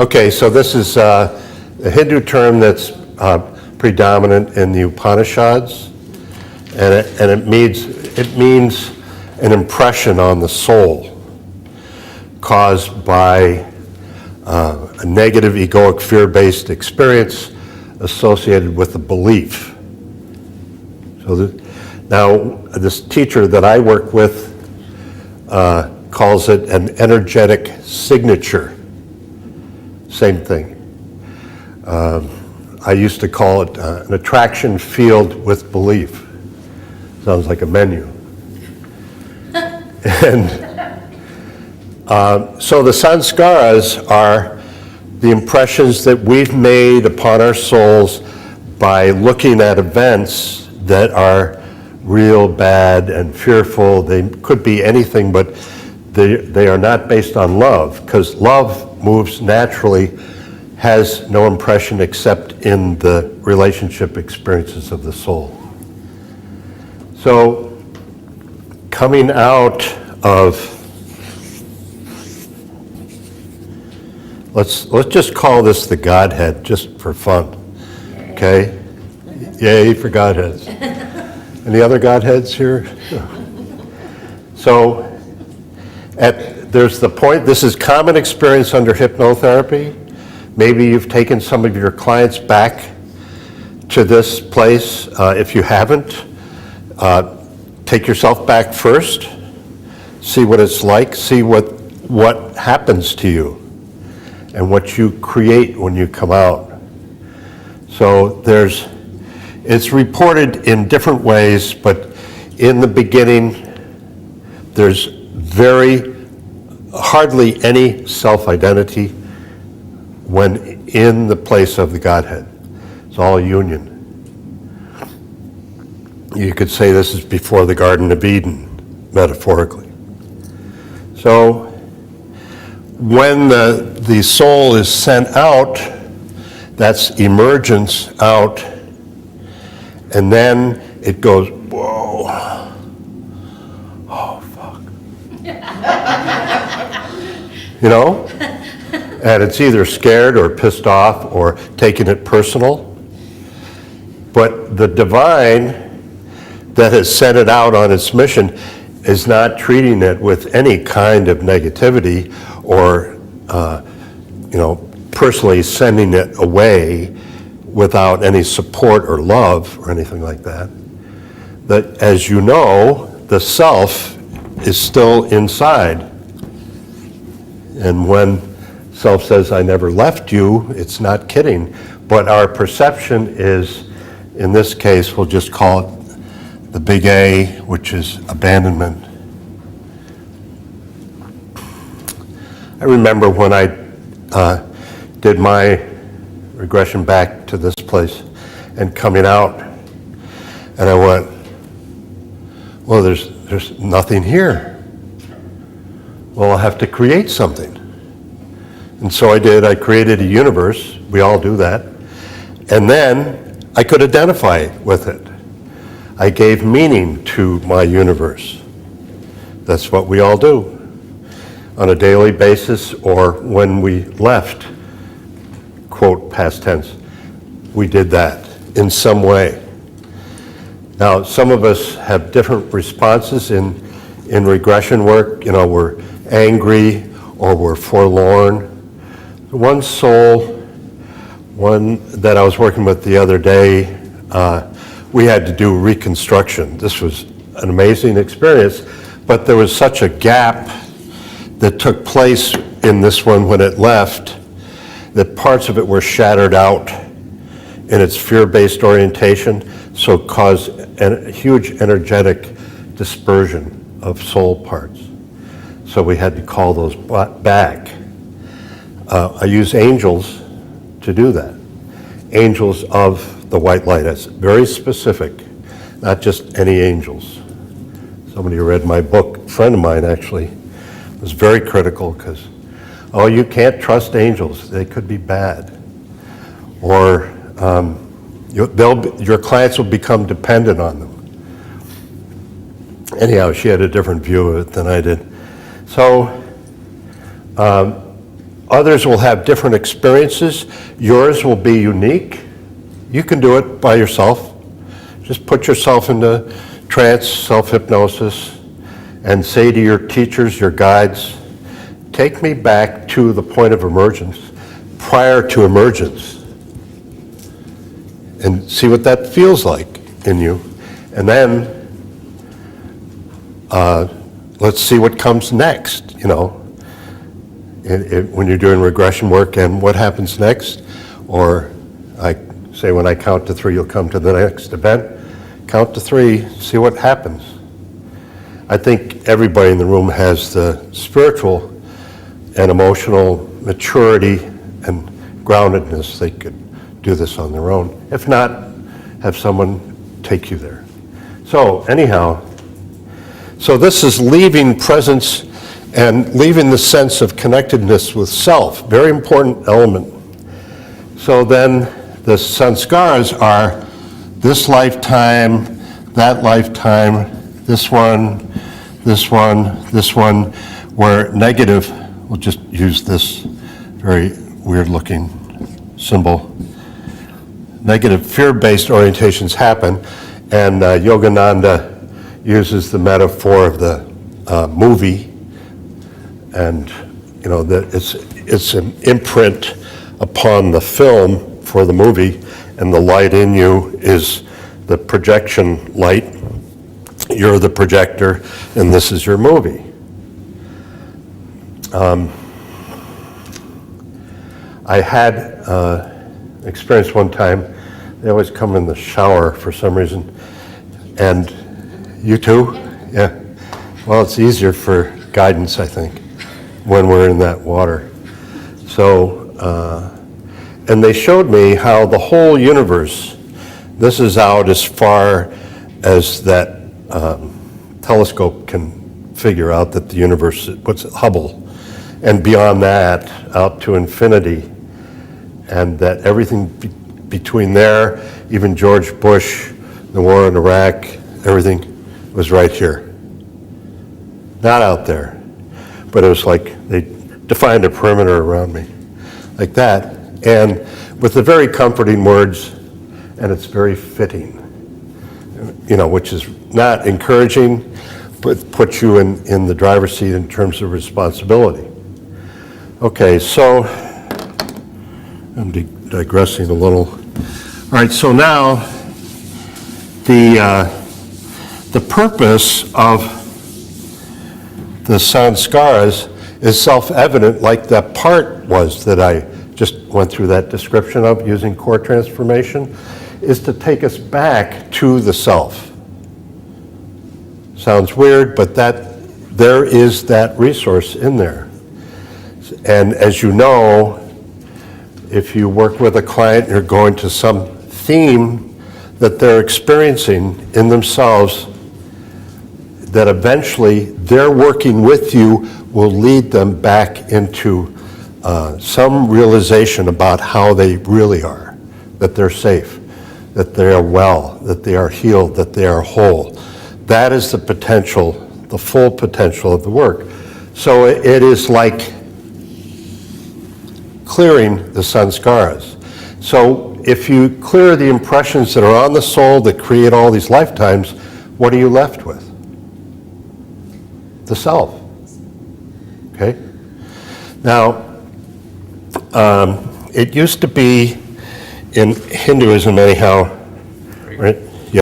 Okay, so this is a Hindu term that's predominant in the Upanishads, and it means an impression on the soul caused by a negative egoic fear-based experience associated with a belief. So now this teacher that I work with calls it an energetic signature. Same thing. I used to call it an attraction field with belief. Sounds like a menu. And so the sanskaras are the impressions that we've made upon our souls by looking at events that are real bad and fearful. They could be anything, but they are not based on love, because love moves naturally, has no impression except in the relationship experiences of the soul. So coming out of, let's just call this the Godhead, just for fun, okay? Yay for Godheads. Any other Godheads here? So there's the point, this is common experience under hypnotherapy. Maybe you've taken some of your clients back to this place. If you haven't, take yourself back first, see what it's like, see what happens to you and what you create when you come out. So it's reported in different ways, but in the beginning, there's hardly any self-identity when in the place of the Godhead. It's all union. You could say this is before the Garden of Eden, metaphorically. So when the soul is sent out, that's emergence out, and then it goes, whoa, oh fuck. You know? And it's either scared or pissed off or taking it personal. But the divine that has sent it out on its mission is not treating it with any kind of negativity or, personally sending it away without any support or love or anything like that. That, as you know, the self is still inside. And when self says, I never left you, it's not kidding. But our perception is, in this case, we'll just call it the big A, which is abandonment. I remember when I did my regression back to this place and coming out, and I went, well, there's nothing here. Well, I'll have to create something. And so I did. I created a universe. We all do that. And then I could identify with it. I gave meaning to my universe. That's what we all do on a daily basis, or when we left, quote, past tense, we did that in some way. Now, some of us have different responses in regression work. We're angry or we're forlorn. One that I was working with the other day, we had to do reconstruction. This was an amazing experience, but there was such a gap that took place in this one when it left that parts of it were shattered out in its fear-based orientation, so it caused a huge energetic dispersion of soul parts. So we had to call those back. I use angels to do that. Angels of the white light. That's very specific, not just any angels. Somebody who read my book, a friend of mine actually, was very critical because, you can't trust angels. They could be bad. Or your clients will become dependent on them. Anyhow, she had a different view of it than I did. So Others will have different experiences. Yours will be unique. You can do it by yourself. Just put yourself into trance, self-hypnosis, and say to your teachers, your guides, take me back to the point of emergence, prior to emergence, and see what that feels like in you. And then let's see what comes next, you know, when you're doing regression work, and what happens next. Or I say, when I count to 3, you'll come to the next event. Count to 3, see what happens. I think everybody in the room has the spiritual and emotional maturity and groundedness. They could do this on their own. If not, have someone take you there. So anyhow, so this is leaving presence and leaving the sense of connectedness with self, very important element. So then the sanskaras are this lifetime, that lifetime, this one, this one, this one, where negative, we'll just use this very weird looking symbol, negative fear-based orientations happen, and Yogananda uses the metaphor of the movie, and you know that it's an imprint upon the film for the movie, and the light in you is the projection light. You're the projector, and this is your movie. I had experience one time. They always come in the shower for some reason, and you too? Yeah. Well, it's easier for guidance, I think, when we're in that water. So, and they showed me how the whole universe, this is out as far as that telescope can figure out that the universe, what's it, Hubble, and beyond that, out to infinity, and that everything between there, even George Bush, the war in Iraq, everything was right here. Not out there, but it was like they defined a perimeter around me, like that, and with the very comforting words, and it's very fitting, you know, which is not encouraging, but puts you in the driver's seat in terms of responsibility. Okay, so I'm digressing a little. All right, so now the purpose of the sanskaras is self-evident, like that part was that I just went through that description of using core transformation, is to take us back to the self. Sounds weird, but there is that resource in there. And as you know, if you work with a client, you're going to some theme that they're experiencing in themselves, that eventually their working with you will lead them back into some realization about how they really are, that they're safe, that they are well, that they are healed, that they are whole. That is the potential, the full potential of the work. So it is like clearing the sanskaras. So if you clear the impressions that are on the soul that create all these lifetimes, what are you left with? The self. Okay? Now, it used to be in Hinduism anyhow, right?